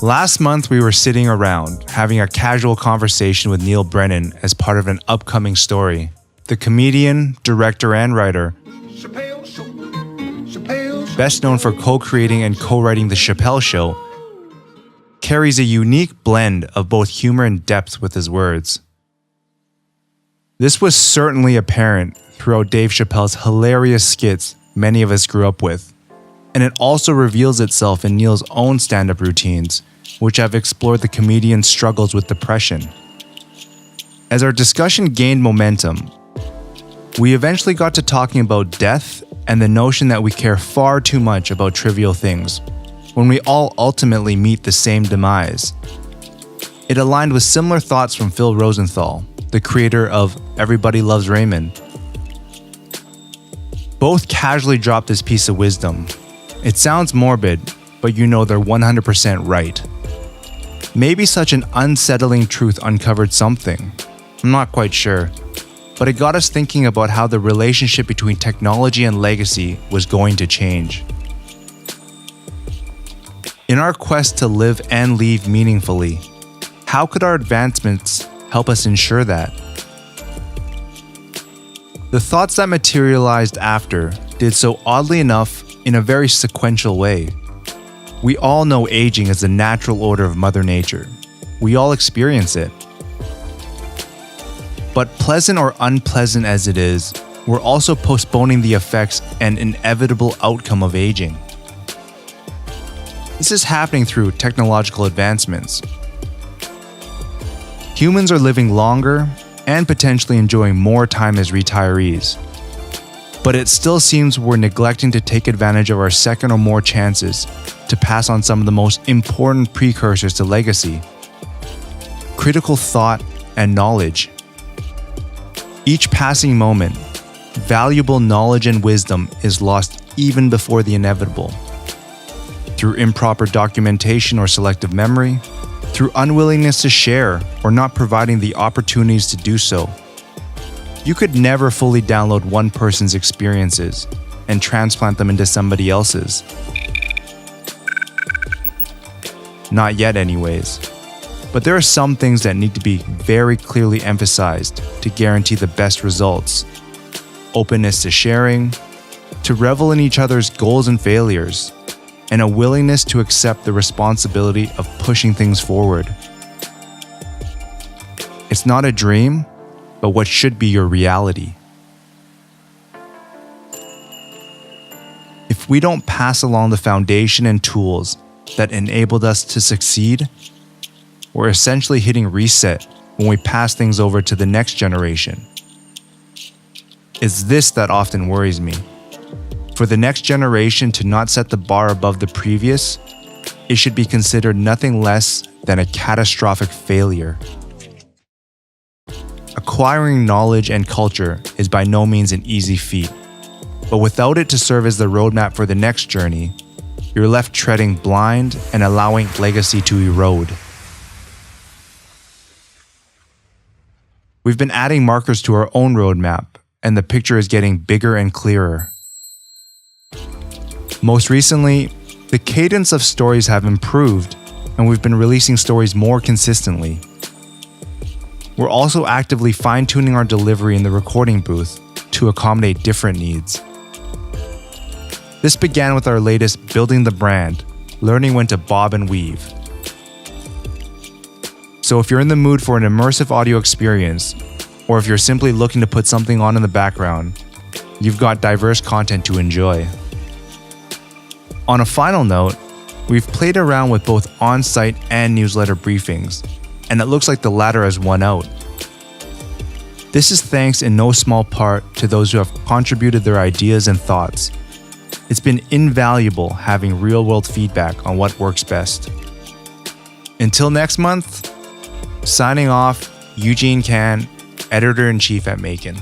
Last month, we were sitting around, having a casual conversation with Neal Brennan as part of an upcoming story. The comedian, director, and writer, Chapelle Show. best known for co-creating and co-writing The Chapelle Show, carries a unique blend of both humor and depth with his words. This was certainly apparent throughout Dave Chapelle's hilarious skits many of us grew up with, and it also reveals itself in Neal's own stand-up routines, which have explored the comedian's struggles with depression. As our discussion gained momentum, we eventually got to talking about death and the notion that we care far too much about trivial things when we all ultimately meet the same demise. It aligned with similar thoughts from Phil Rosenthal, the creator of Everybody Loves Raymond. Both casually dropped this piece of wisdom. It sounds morbid, but you know they're 100% right. Maybe such an unsettling truth uncovered something. I'm not quite sure. But it got us thinking about how the relationship between technology and legacy was going to change. In our quest to live and leave meaningfully, how could our advancements help us ensure that? The thoughts that materialized after did so oddly enough in a very sequential way. We all know aging is the natural order of Mother Nature. We all experience it. But pleasant or unpleasant as it is, we're also postponing the effects and inevitable outcome of aging. This is happening through technological advancements. Humans are living longer and potentially enjoying more time as retirees. But it still seems we're neglecting to take advantage of our second or more chances to pass on some of the most important precursors to legacy: critical thought and knowledge. Each passing moment, valuable knowledge and wisdom is lost even before the inevitable. Through improper documentation or selective memory, through unwillingness to share or not providing the opportunities to do so. You could never fully download one person's experiences and transplant them into somebody else's. Not yet anyways. But there are some things that need to be very clearly emphasized to guarantee the best results. Openness to sharing, to revel in each other's goals and failures, and a willingness to accept the responsibility of pushing things forward. It's not a dream, but what should be your reality. If we don't pass along the foundation and tools that enabled us to succeed, we're essentially hitting reset when we pass things over to the next generation. It's this that often worries me. For the next generation to not set the bar above the previous, it should be considered nothing less than a catastrophic failure. Acquiring knowledge and culture is by no means an easy feat, but without it to serve as the roadmap for the next journey, you're left treading blind and allowing legacy to erode. We've been adding markers to our own roadmap, and the picture is getting bigger and clearer. Most recently, the cadence of stories have improved, and we've been releasing stories more consistently. We're also actively fine-tuning our delivery in the recording booth to accommodate different needs. This began with our latest Building the Brand, learning when to bob and weave. So if you're in the mood for an immersive audio experience, or if you're simply looking to put something on in the background, you've got diverse content to enjoy. On a final note, we've played around with both on-site and newsletter briefings, and it looks like the latter has won out. This is thanks in no small part to those who have contributed their ideas and thoughts. It's been invaluable having real-world feedback on what works best. Until next month, signing off, Eugene Can, Editor-in-Chief at MAEKAN.